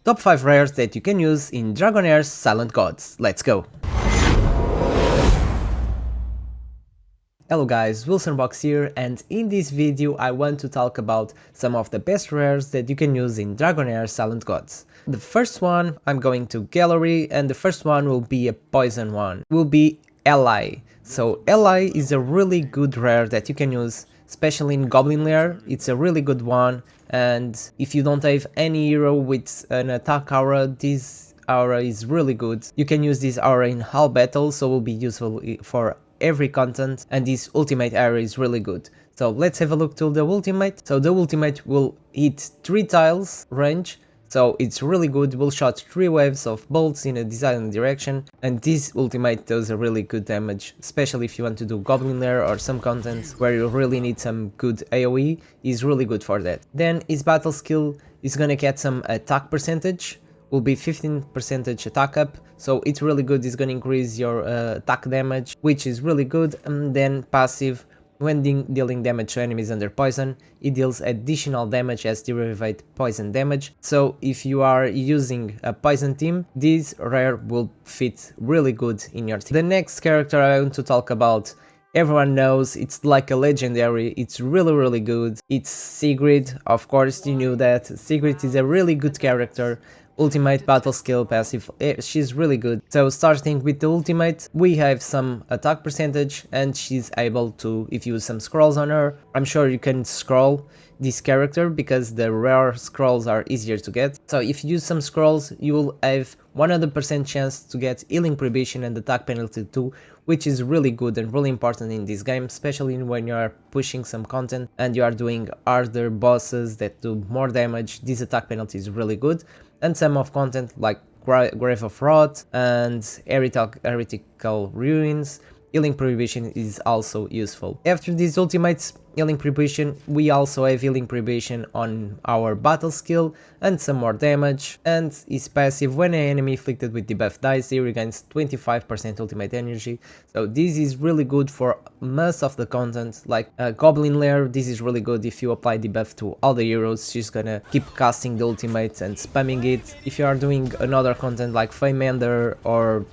Top 5 rares that you can use in Dragonheir's Silent Gods. Let's go! Hello guys, WilsonBox here, and in this video I want to talk about some of the best rares that you can use in Dragonheir's Silent Gods. The first one, I'm going to gallery, and the first one will be a poison one, will be Alli. So Alli is a really good rare that you can use, especially in Goblin Lair. It's a really good one, and if you don't have any hero with an attack aura, this aura is really good. You can use this aura in all battles, so it will be useful for every content, and this ultimate area is really good. So let's have a look to the ultimate. So the ultimate will hit 3 tiles range, so it's really good, will shot 3 waves of bolts in a desired direction, and this ultimate does a really good damage, especially if you want to do Goblin Lair or some content where you really need some good AoE, is really good for that. Then his battle skill is gonna get some attack percentage, will be 15% attack up, so it's really good. It's gonna increase your attack damage, which is really good. And then passive, when dealing damage to enemies under poison, it deals additional damage as derivate poison damage. So if you are using a poison team, this rare will fit really good in your team. The next character I want to talk about, everyone knows, it's like a legendary, it's really good. It's Seagrid. Of course you knew that. Seagrid is a really good character. Ultimate, battle skill, passive, she's really good. So starting with the ultimate, we have some attack percentage, and she's able to, if you use some scrolls on her, I'm sure you can scroll this character because the rare scrolls are easier to get. So if you use some scrolls, you will have 100% chance to get healing prohibition and attack penalty too, which is really good and really important in this game, especially when you are pushing some content and you are doing harder bosses that do more damage. This attack penalty is really good. And some of content like Grave of Rot and Heretical Ruins, healing prohibition is also useful. After these ultimates, healing prohibition, we also have healing prohibition on our battle skill and some more damage, and is passive. When an enemy afflicted with debuff dies, he regains 25% ultimate energy. So this is really good for most of the content, like Goblin Lair. This is really good if you apply debuff to all the heroes. She's gonna keep casting the ultimate and spamming it. If you are doing another content like Famender or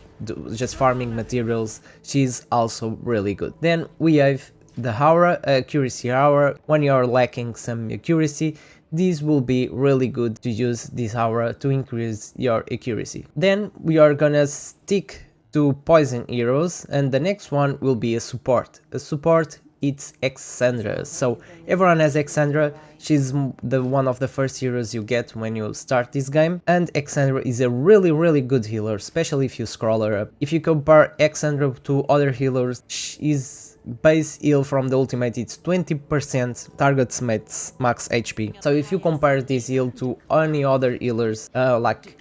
just farming materials, she's also really good. Then we have the aura, accuracy aura. When you are lacking some accuracy, this will be really good to use this aura to increase your accuracy. Then we are gonna stick to poison heroes, and the next one will be a support. A support, it's Alexandra. So everyone has Alexandra. She's the one of the first heroes you get when you start this game, and Alexandra is a really good healer, especially if you scroll her up. If you compare Alexandra to other healers, she's base heal from the ultimate, it's 20% target's max HP. So if you compare this heal to any other healers like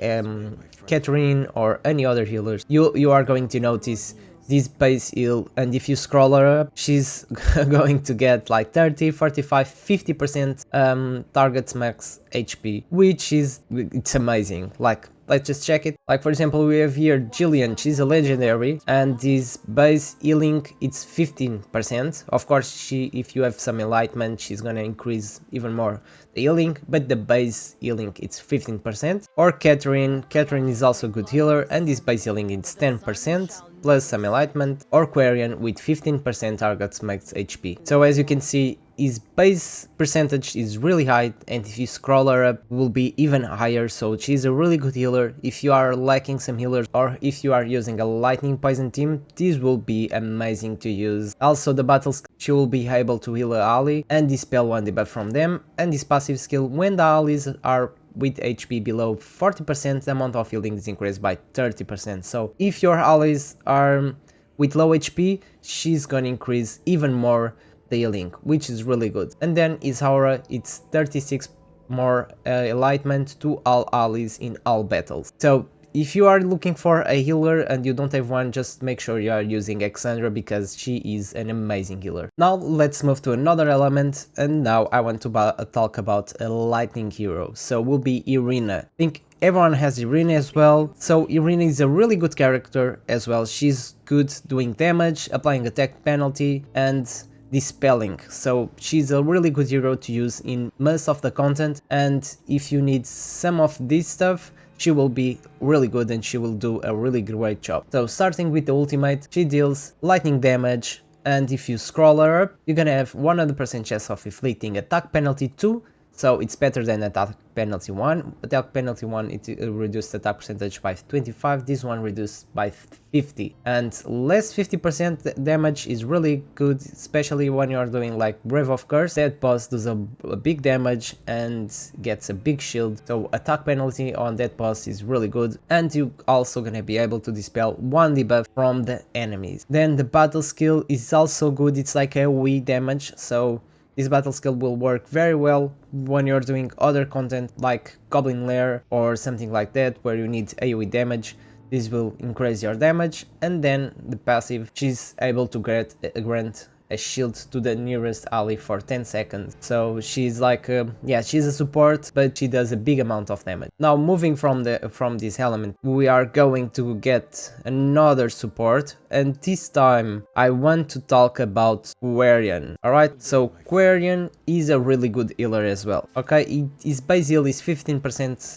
Catherine or any other healers, you are going to notice this base heal, and if you scroll her up, she's going to get like 30, 45, 50% target's max HP, which is, it's amazing. Like, let's just check it. Like for example, we have here Jillian, she's a legendary, and this base healing, it's 15%. Of course, if you have some enlightenment, she's gonna increase even more the healing, but the base healing, it's 15%. Or Catherine is also a good healer, and this base healing is 10%. Plus some enlightenment, or Quarian with 15% target's max HP. So as you can see, his base percentage is really high, and if you scroll her up, will be even higher. So she's a really good healer. If you are lacking some healers, or if you are using a lightning poison team, this will be amazing to use. Also the battle skill, she will be able to heal a Alli and dispel one debuff from them, and this passive skill, when the allies are with HP below 40%, the amount of healing is increased by 30%. So if your allies are with low HP, she's gonna increase even more the healing, which is really good. And then his aura, it's 36 more enlightenment to all allies in all battles. So if you are looking for a healer and you don't have one, just make sure you are using Alexandra because she is an amazing healer. Now let's move to another element, and now I want to talk about a lightning hero. So will be Urina. I think everyone has Urina as well. So Urina is a really good character as well. She's good doing damage, applying attack penalty, and dispelling, so she's a really good hero to use in most of the content, and if you need some of this stuff, she will be really good and she will do a really great job. So starting with the ultimate, she deals lightning damage, and if you scroll her up, you're gonna have 100% chance of inflicting attack penalty 2, so it's better than attack penalty 1. Attack penalty 1, it reduced attack percentage by 25, this one reduced by 50, and less 50% damage is really good, especially when you are doing like Brave of Curse. That boss does a big damage and gets a big shield, so attack penalty on that boss is really good, and you also gonna be able to dispel one debuff from the enemies. Then the battle skill is also good, it's like a AoE damage, so this battle skill will work very well when you're doing other content like Goblin Lair or something like that where you need AoE damage. This will increase your damage, and then the passive, she's able to grant a shield to the nearest ally for 10 seconds. So she's like, yeah, she's a support, but she does a big amount of damage. Now moving from this element, we are going to get another support, and this time I want to talk about Quarian. Alright, so Quarian is a really good healer as well. Okay, his base heal is 15%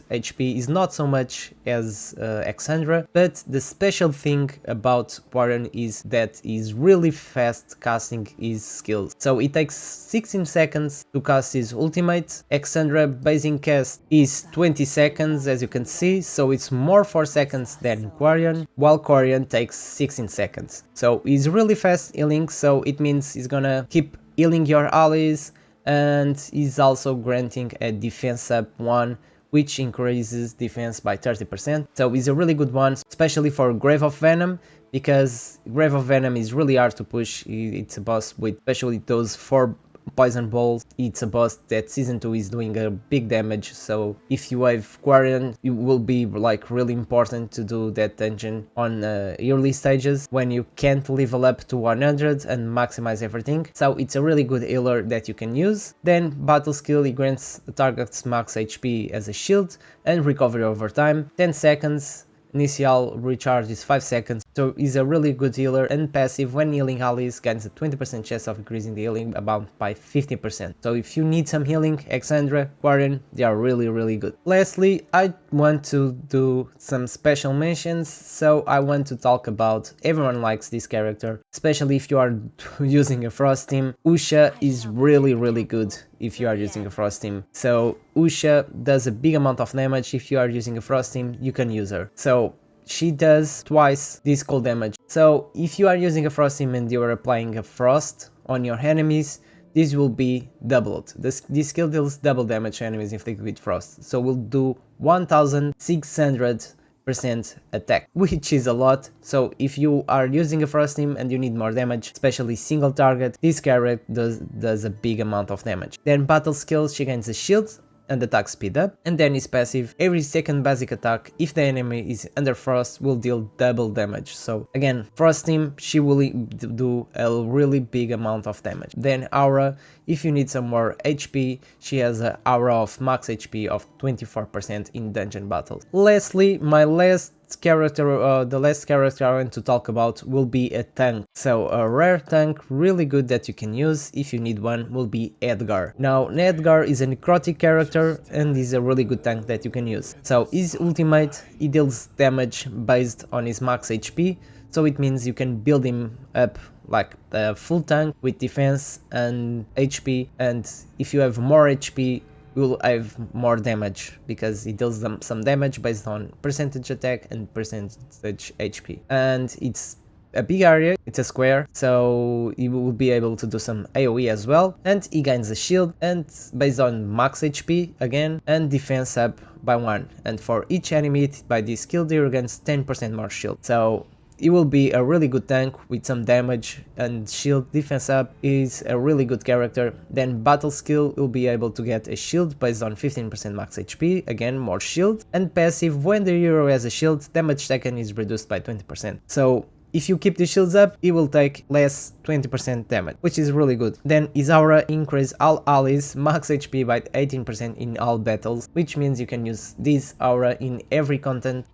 HP, is not so much as Alexandra, but the special thing about Quarian is that he's really fast casting his skills. So it takes 16 seconds to cast his ultimate. Alexandra basing cast is 20 seconds, as you can see, so it's more 4 seconds than Quarian, while Quarian takes 16 seconds. So he's really fast healing, so it means he's gonna keep healing your allies, and he's also granting a defense up 1, which increases defense by 30%. So he's a really good one, especially for Grave of Venom, because Grave of Venom is really hard to push. It's a boss with especially those 4 poison balls. It's a boss that season 2 is doing a big damage, so if you have Quarian, it will be like really important to do that dungeon on early stages when you can't level up to 100 and maximize everything. So it's a really good healer that you can use. Then battle skill, it grants the target's max HP as a shield and recovery over time, 10 seconds. Initial recharge is 5 seconds, so he's a really good healer, and passive when healing allies gains a 20% chance of increasing the healing amount by 50%. So if you need some healing, Alexandra, Quarian, they are really good. Lastly, I want to do some special mentions, so I want to talk about, everyone likes this character, especially if you are using a Frost team. Usha is really good if you are using a Frost team. So Usha does a big amount of damage. If you are using a Frost team, you can use her. So she does twice this cold damage. So if you are using a Frost team and you are applying a Frost on your enemies, this will be doubled. This skill deals double damage to enemies inflicted with Frost. So we'll do 1600% attack, which is a lot. So if you are using a Frost team and you need more damage, especially single target, this character does a big amount of damage. Then battle skills, she gains a shield and attack speed up, and then his passive, every second basic attack if the enemy is under frost will deal double damage. So again, Frost team, she will do a really big amount of damage. Then aura, if you need some more HP, she has an aura of max HP of 24% in dungeon battles. Lastly, my last character, the last character I want to talk about will be a tank. So a rare tank really good that you can use if you need one will be Edgar. Now Edgar is a necrotic character and is a really good tank that you can use. So his ultimate, he deals damage based on his max HP, so it means you can build him up like a full tank with defense and HP, and if you have more HP will have more damage because it deals them some damage based on percentage attack and percentage HP. And it's a big area, it's a square, so you will be able to do some AoE as well. And he gains a shield and based on max HP again, and defense up by 1. And for each enemy hit by this skill, he gains 10% more shield. So it will be a really good tank with some damage and shield. Defense up is a really good character. Then battle skill, will be able to get a shield based on 15% max HP, again more shield. And passive, when the hero has a shield, damage taken is reduced by 20%. So if you keep the shields up, it will take less 20% damage, which is really good. Then his aura increase all allies max HP by 18% in all battles, which means you can use this aura in every content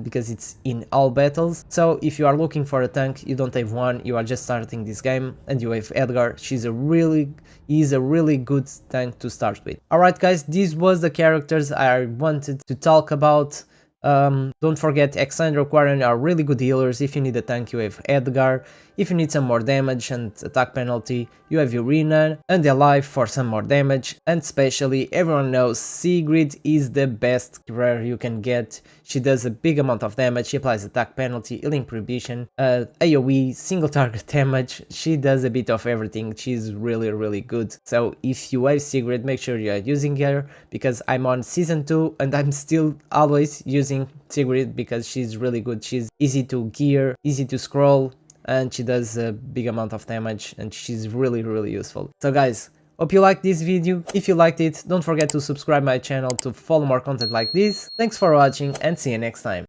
because it's in all battles. So if you are looking for a tank, you don't have one, you are just starting this game, and you have Edgar. He's a really good tank to start with. Alright guys, this was the characters I wanted to talk about. Don't forget, Alexandra, Quarian are really good healers. If you need a tank, you have Edgar. If you need some more damage and attack penalty, you have Urina and Alli for some more damage. And especially, everyone knows Seagrid is the best rare you can get. She does a big amount of damage, she applies attack penalty, healing prohibition, AoE, single target damage. She does a bit of everything. She's really good. So if you have Seagrid, make sure you are using her, because I'm on season 2 and I'm still always using Seagrid because she's really good. She's easy to gear, easy to scroll, and she does a big amount of damage, and she's really useful. So guys, hope you liked this video. If you liked it, don't forget to subscribe my channel to follow more content like this. Thanks for watching and see you next time.